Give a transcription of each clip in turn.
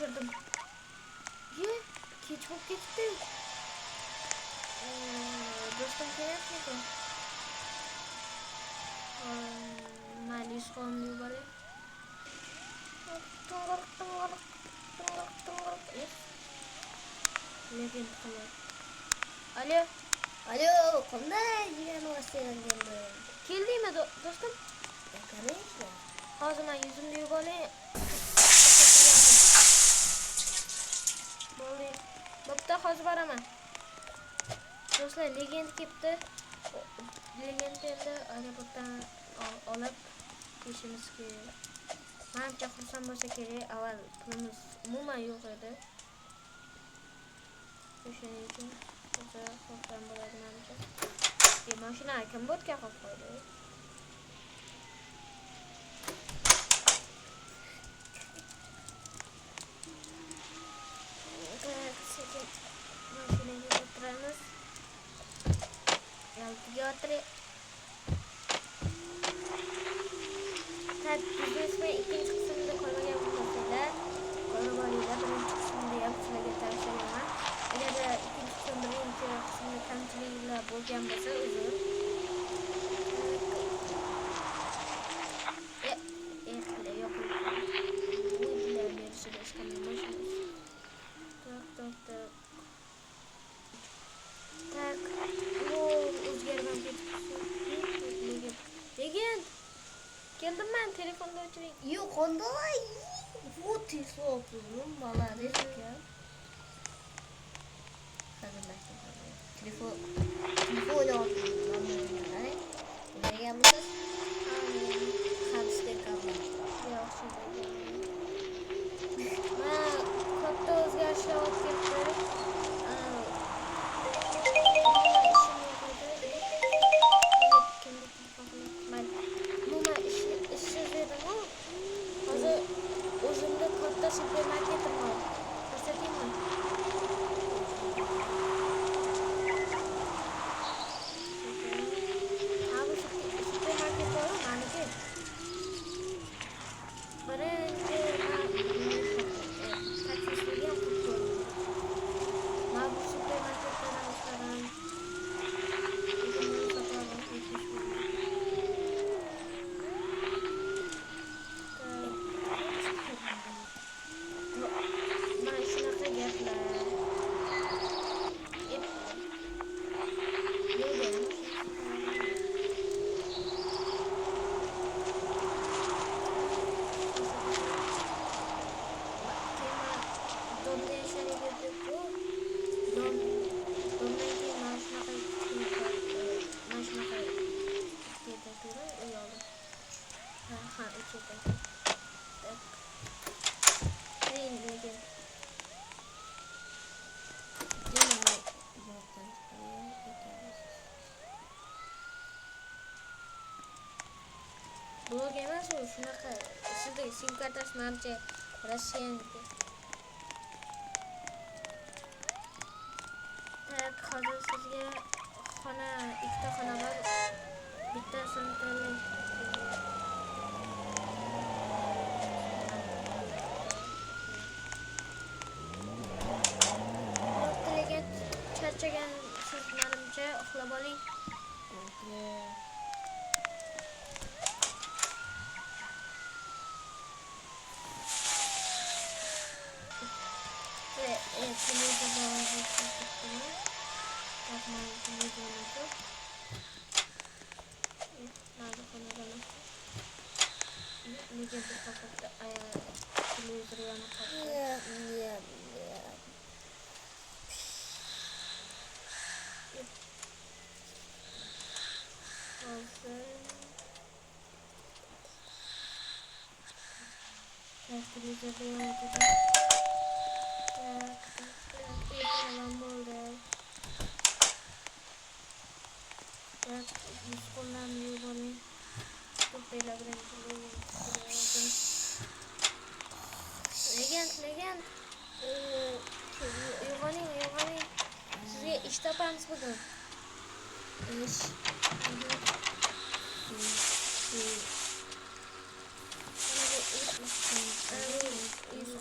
o'chirdim. Kech bo'lib ketdi. Do'stim kelyapti. Mayli, ishxonani yuboray. To'ng'iriq. Lekin qilib. Alo, qanday degan vositalarga Keldingmi do'stim? Конечно. Hozir men yuzimni yuvib olay. Bo'ldi. Bo'pti, hozir boraman. Do'stlar, legend kelibdi. Legend endi aeroportdan olib kelishimiz kerak. Menimcha xursand bo'lsa kerak. Avval pulimiz umuman yo'q edi. O'shaning uchun xursand bo'ladi menimcha. Mashina kim bo'tga qo'yib qo'ydi? Sekin mashinaga o'tiramiz. Yaltiga o'tirib. Biznesmen ikkinchi qismda ko'rmagan bo'lsanglar, ko'rib olinglar. Birinchi qismda ham sizlarga tavsiyaman. Agar ikkinchi qism birinchi qismda kamchiliklar bo'lgan bo'lsa, uzr. Geldim ben telefonda oturayım. Yok onda var. Вот и сопрун, молодец ya. Hazırlaştım. Telefon aldım. Buraya gelmişiz. Hapiste kaldım. Yok şimdi. Ben katta özgürlükle vakitleri. Supermarketim var. Göstereyim mi? Abi supermarket var mı? Anne. Birinchi taksisiga ham pul to'layman. Mana bu supermarketdan olsam blog emas u, shunaqa sizda sim kartasi menimcha Rossiyaniki. Tak, hozir sizga ikkita xona bor. Bittasini tanlang. O'rtaga charchagansiz menimcha, uxlab oling. Legend. Uyg'oning. Sizga ish topamiz bugun. Ish.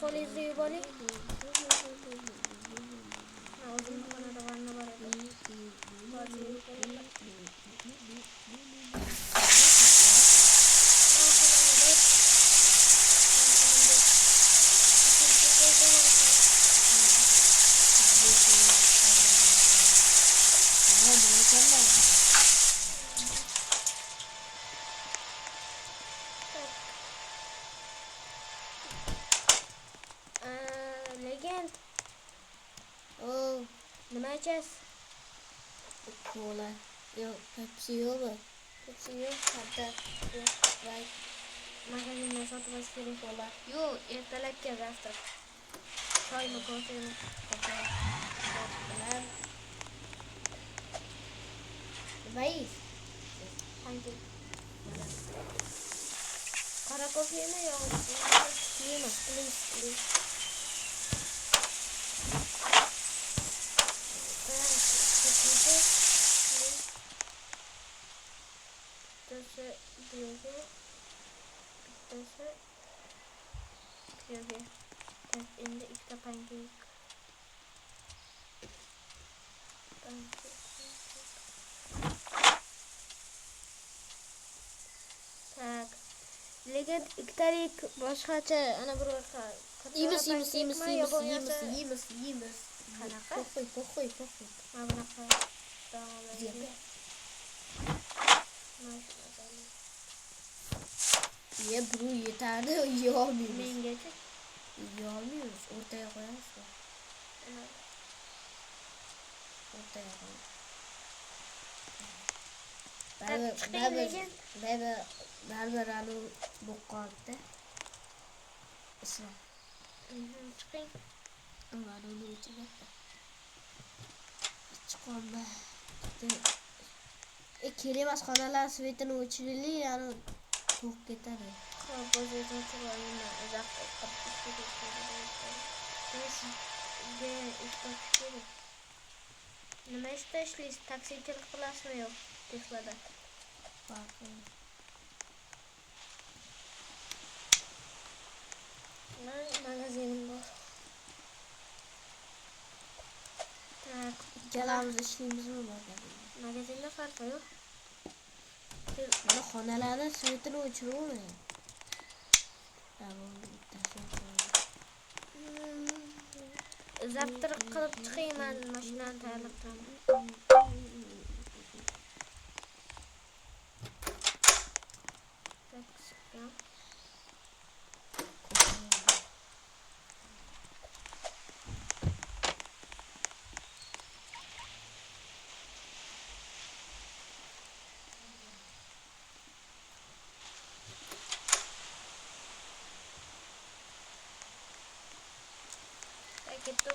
Qo'lingizni yuvib olayım. O'zimni xonada vanna bor edi. Vaziyat bo'ldi. Legend, Oh, nima ichasiz? cola. Yo'q, Pepsi yo'qmi? Pepsi yo'q. Fanta yo'q, Sprite, Magazindan sotib olish kerak. cola. Yo'q, ertalabga завтра. Choymi, kofemi? Bilan nima yeysiz? Pankek. Qora kofemi yo suyimi? Please. Bittasi bu yerga, bittasi bu yerga. Tak, endi ikkita pankek. Tak. Lekin ikkitalik boshqacha ana bir Yemiz. Qanaqa? Po'xoy. Mana bunaqa taomlarga. Ye, bu yetarli, yeyolmaymiz. Mengacha Yeyolmaymiz, o'rtaga qo'yamiz. ana O'rtaga qo'yamiz. Baribir anu bo'lib qolibdi. Islom. chiqing. Mana uni ichiga. Chiqolma. Kerak emas xonalar svetini o'chirili, yani to'q ketadi. Xo'p, o'zingizga chiqaringlar. Uzoq nima ishda ishlaysiz? Taksichilik qilasizmi yo'q? Teslada. Magazinim bor. Tak, Ikkalamiz ishlaymizmi magazinda farqi yo'q. Mana xonalarni svetini o'chiruvmi? Zavtr qilib chiqing, men mashinani tayyorlab turaman. Tak, gitu.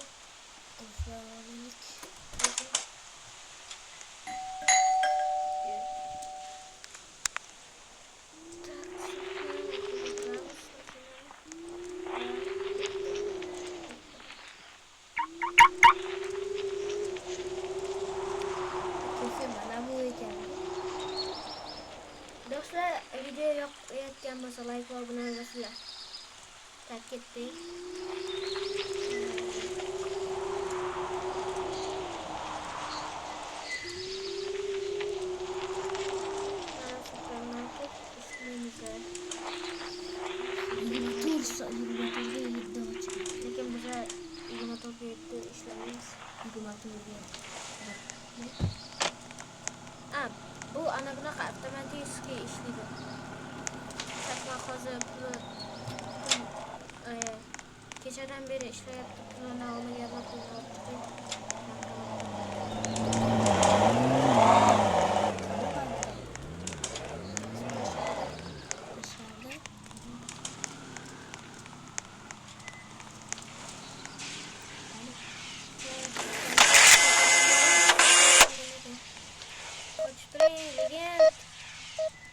Do'stlar, video yoqayotgan bo'lsa, like va obuna bo'lasizlar. Tak, ketdik. Supermarket ishlaymiz. Lekin biz 24/7 ishlaymiz. Bu ana bunaqa avtomatik ishlaydi. Sakma hozir kechadan beri ishlayapti, pulini olmaganlar pulini olibdi.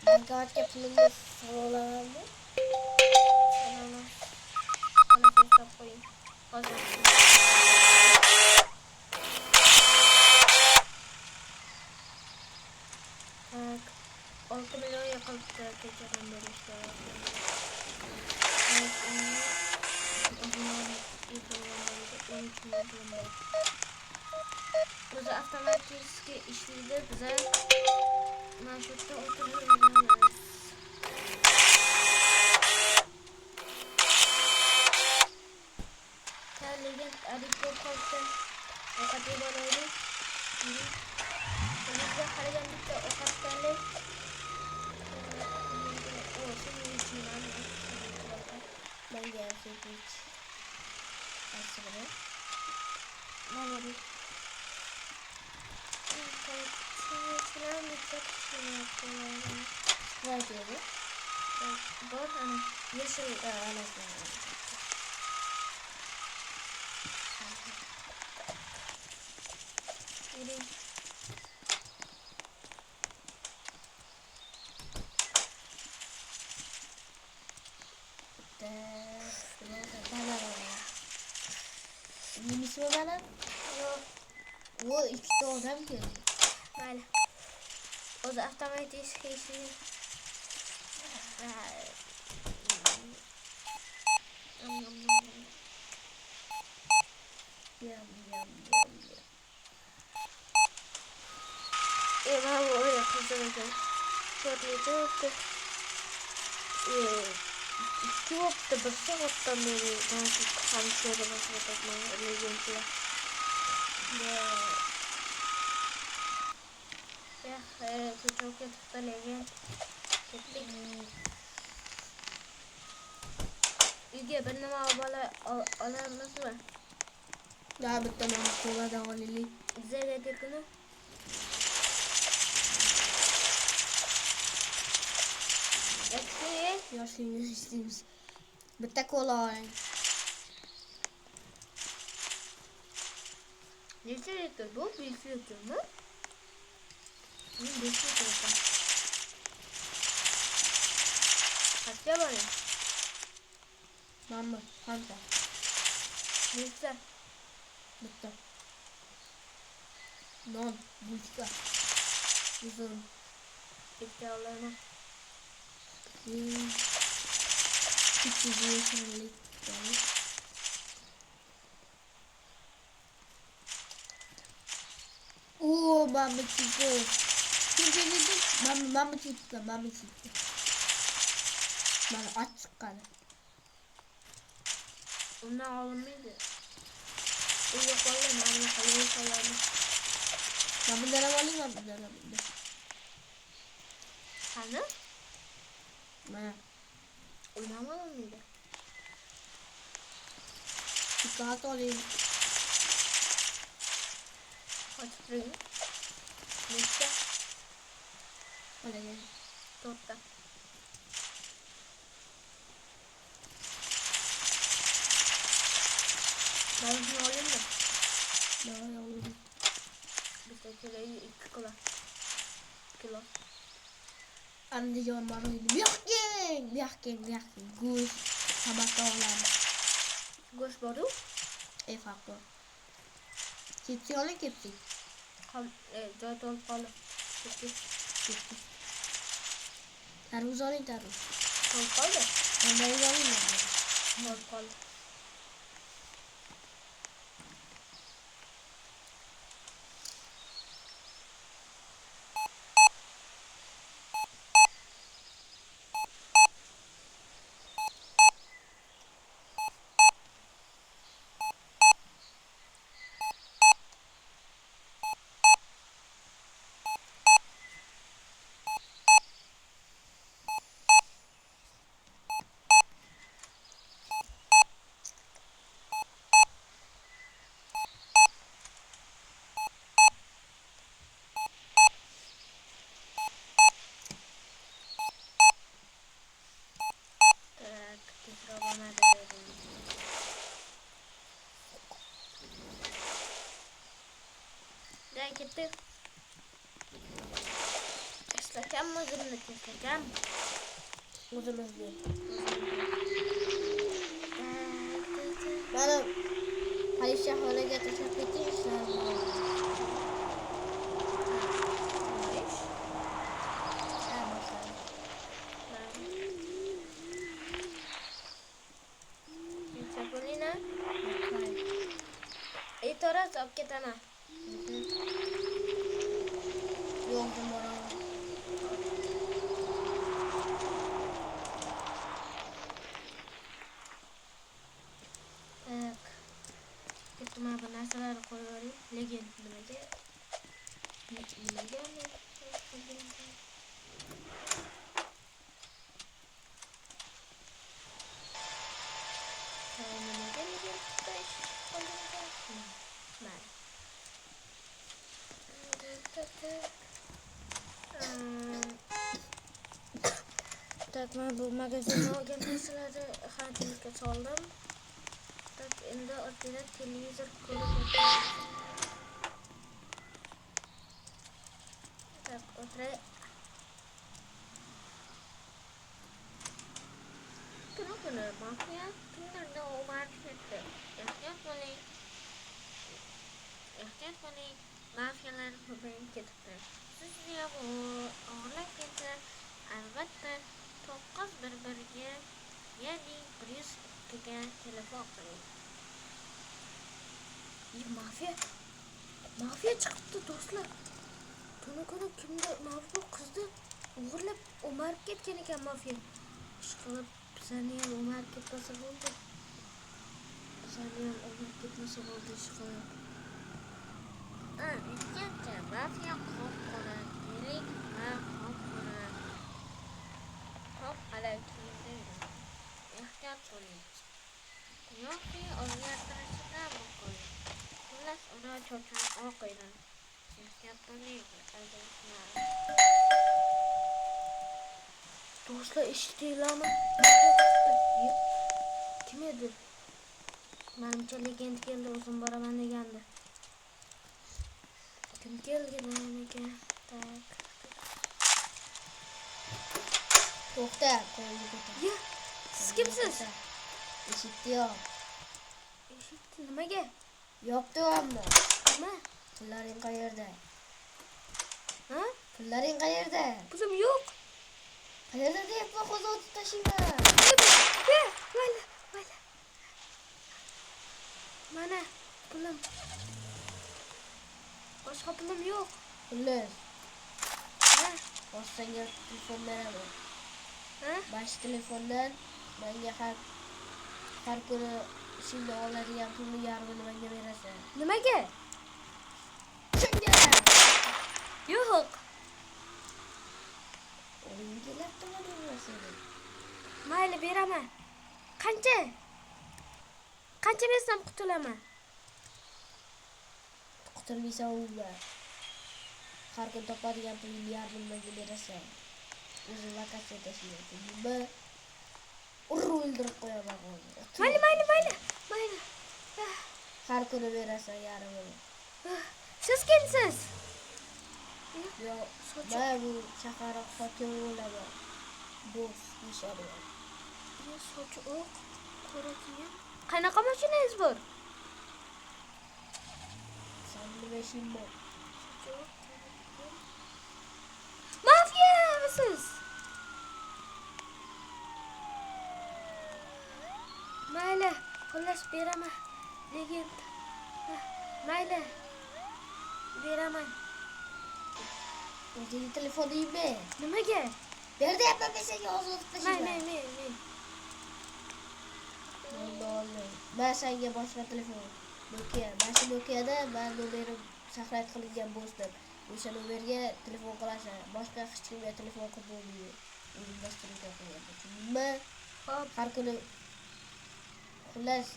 Markavatga pulimiz sog'lami? Tak, 6 million yo'qolibdi kechadan beri ishlayapti. O'zi avtomatik ishlaydi. Biza mana shu yerda o'tiramiz. Lekin adibga qolsa ovqat yeb olaylik. Bizga qaragan bitta ovqat tanlay. Menga sandwich. Asli. Mana bu. Vaziyeti. Bor ana yeşil Anasını. yürü. Minisi mi bana? Yok. O iki de adam geldi. Böyle. O da avtomatik işini. Yam. Ben oraya kızaracağım. Söyleyeceğim. İki hafta bir saatten beri ben kamçıya da başladım. Legend'le. Ya çok yatıkta legend. Gittik. Üge benim arabayla alarmız var. Ya bir tane kola da alayım. Bize dedik bunu. Eksi. Yaşlıyım istiyoruz. Bir tek kola alayım. Ne litre bu? 1 litre mi? 1 litre. Kaç var ya? Mama, Fanta. Litre. Bitti. Non, buluşka. Uzun. Litre alalım. 300 yaşındalık. Oo, mama çıktı. Kim dedi? Mama çıktı. Bana aç çıkardı. Ondan alınmaydı. O yok vallahi namına kalıyor falanı. Mama denem alayım. Hani? Bana. Oynamadın mıydı? Çikolata alayım. Açtırayım. Neyse. Öyle gel. Tortta. Ben şunu alayım mı? Ne alayım? Bir de kiloyu 2 kilo. Anlayacağım bana öyle. Miyahken. Kuş. Tabakta olan. Goş boru. Farklı. Kepsi alayım kepsi. Dört olup kalı. Peki. Tarvuz alayım tarvuz. Olup kalı. Ben tarvuz alayım ya. Olup kalı. Gitti. Kesleken mi zırnı kesleken? Uzun hızlı. Bana Padişahlara getirip getirmişler. bo'lsa olib ketaman. Yo'q, men boraman. Tak. Bitta mana bu narsalarni qo'yib yuboring. Legend nimaga? Nimaga men qilganman? Nimaga legend tutash qolganman? Mana. Tak, men bu magazindan olgan narsalarni xaridimga soldim. Tak, endi ortidan televizor ko'rib o'tiramiz. Tak, o'tiray. Buni mafiya kimlarni o'marishdi? Ehtiyot bo'ling. Ehtiyot bo'ling. Mafiyalar ko'payib ketibdi. Sizni ham o'g'irlab ketsa, albatta 911 ga, ya'ni 102 ga telefon qiling. Mafiya chiqibdi do'stlar. Tuni kuni kimdir mafiya qizni o'g'irlab o'marib ketgan ekan mafiya. Ishqilib bizani ham o'marib ketmasa bo'ldi. Ishqilib. Ikkinchi mafiya qop-qora yirik va qop-qora kiyimda ehtiyot bo'ling. Yoki o'zgartirishdan mumkin. Xullas, uni cho'chini o'qiydi. Ehtiyot bo'ling, azizlar. Do'stlar, eshitdinglarmi? Kim edi? Menimcha legend keldi, o'zim boraman degandi. Kim kelgan ekan? Tak. To'xta, qo'lni ko'tar. Ya, siz kimsiz? Eshitdi yo'q. Eshitdi nimaga? Yo'qdi ammo. Nima? Pullaring qayerda? Ha? Pullaring qayerda? Pulim yo'q. Qayerda deyapman, qo'zg'otib otib tashinglar. Mayli. Mana pulim. Boshqa pulim yo'q. Xullas, Ha? bossanga telefon beraman. Ha? Bash telefondan menga har kuni ishingni oladigan pulni yarmini menga berasan. Nimaga? Shunga. Yo'q. O'zing kelibdimi demasin. Mayli, beraman. Qancha bersam qutulaman? Qutulmaysan o'g'lim. Har kun topadigan pulni yarmini menga berasan. O'zing vaqtga tashlaysan. Nima? O'ldirib qo'yaman hozir. Mayli. Har kuni berasan yarmini. Siz kimsiz? Yo'q, men bu shahar hokimi bo'laman. Boss ishadi. Sochi oq, qora kiyim. Qanaqa mashinangiz bor? Sen nima ishing bor? Mafiyamisiz? Mayli, xullas beraman. Legend. Mayli. Beraman. O'zing telefonni yeymi? Nimaga? Ber deyapman men senga hozir o'tib tashlayman. Men senga boshqa telefon. Nokia, mana Nokiada men nomerim saqlab qilingan bo'stim. O'sha nomerga telefon qilasan. Boshqa hech kimga telefon qilib bo'lmaydi. O'zing dasturga qo'yasan. Nima? Xo'p, Har kuni xullas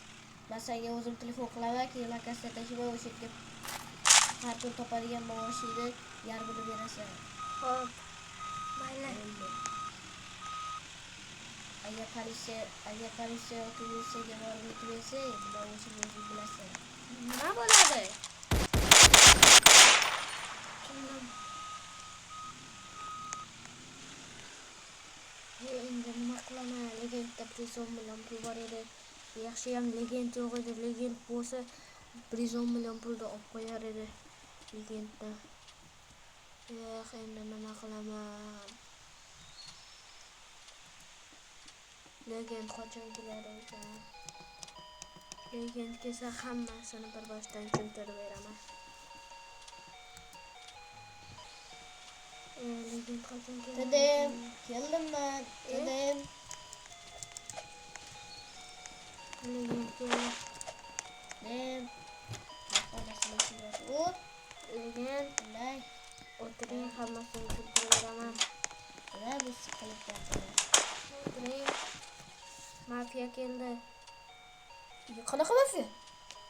men senga o'zim telefon qilaman, keyin lokatsiya tashlayman, o'sha yerga har kun topadigan maoshingni yarmini berasan. xo'p. Mayli. Agar politsiya yoki militsiyaga borib aytmasa, nima bo'lishini o'zing bilasan. Nima bo'ladi? Tushundim. Endi nima qilaman? Legendda prizon bilan pul bor edi. Yaxshiyam legend yo'q edi. Legend bo'lsa prizon bilan pulni olib qo'yar edi. Legendda. Endi nima qilaman? Legend qachon kelar ekan? Legend kelsa hammasini bir boshdan tushuntirib beraman. Legend qachon keladi? Dedim, keldim ben. Dedim. Legend keladi. Dedim. Hop. Legend Bunday. o'tiring, hammasini tushuntirib beraman. Buna bu sıkılıp yapıyor. O'tiring. Mafiya keldi. Qanaqa mafiya?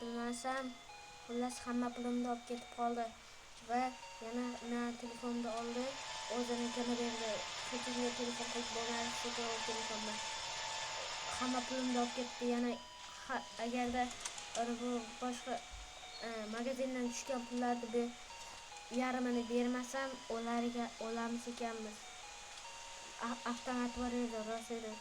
Bilmasam, xullas hamma pulimni olib ketib qoldi va yana meni telefonimni oldi, o'zinikini berdi. Hechimga telefon qilib bo'lmadi, sotib telefonni. Hamma pulimni olib ketdi. Yana agarda bu boshqa magazindan tushgan pullarni yarmini bermasam, ularga olamiz ekanmiz. Avtomat bor edi, rost edi.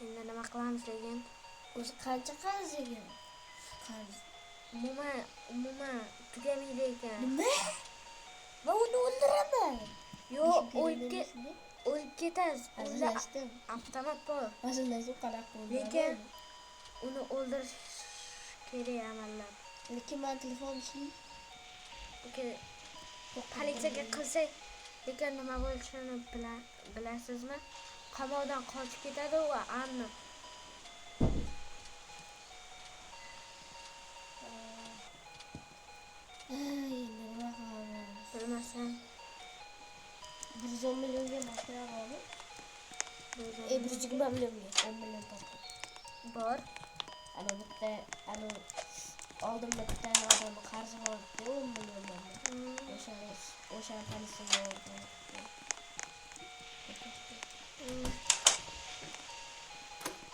Endi nima qilamiz degan? O'zi qancha qarz ekan? Qarz. Umuman tugamaydi ekan. Nima? Ben onu öldüremem. Yo'q, o'lib ketasiz. Hazırlaştım. Avtomat bor. Hazırlaştım qanaqa Lekin öldüremem. uni o'ldirish kerak amallab. Lekin ben telefon için Politsiyaga qilsak, lekin nima bo'lishini bilasizmi? Qamoqdan qochib ketadi u aniq. Nima qilamiz? Bilmasam, 110 milyonga makina bormi? 120 milyonga 10 milyon topdim. bor. Ana bitta oldin bitta odamni qarzi bor edi 10 milliondan. O'sha politsiyaga oldim.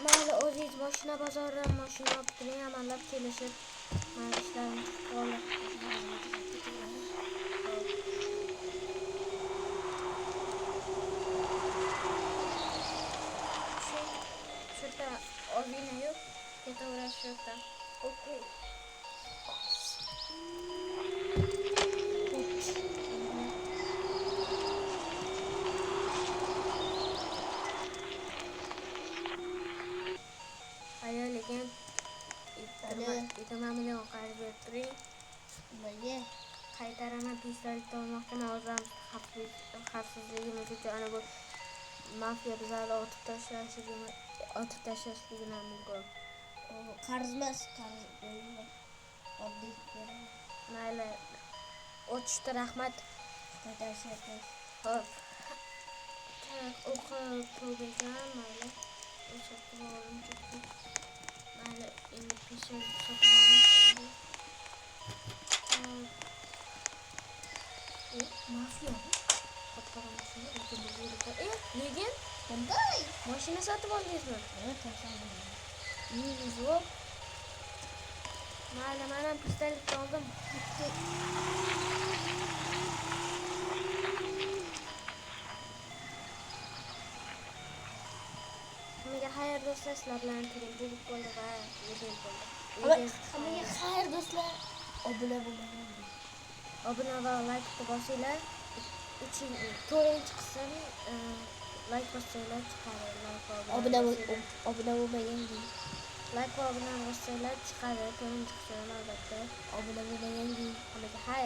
Mayli, o'zingiz mashina bozoridan mashina olib turing, amallab kelishib mayli ishlarim qoldi. Shu yerda ozgina yo'q, ketaverasiz shu yerda. Okey. Ayo, lekin 20 million qarz berib turing. Nimaga? Qaytaraman, pistolet olmoqchiman, o'zim xavfsizligimiz uchun. Ana bu mafiya bizlarni otib tashlashligini mumkin. Qarz emas, qarz bo'lmaydi. Oddiy beraman. Mayli, o'tishdi, rahmat. Qaytarishimiz. Hop. O'qib to'g'rigan, mayli. O'sha qo'lim chiqdi. Mayli, endi pistolet sotib olamiz endi. Mafiya. Qatqaramashini o'zimiz yerda. Lekin Qanday? mashina sotib oldingizmi? Tashladim. Yo'q. Mayli, men ham pistolet oldim. Hammaga xayr do'stlar, sizlar bilan film bo'lib qoldi va legend bo'ldi. Hammaga xayr do'stlar. Obuna bo'ling. Obuna va like bosinglar. 4-chi qism like bossanglar chiqadi. Obuna bo'lmagan deydi. Like va obuna bossanglar chiqadi. 4-chi qism albatta. Obuna bo'lmagan deydi. Hammaga xayr.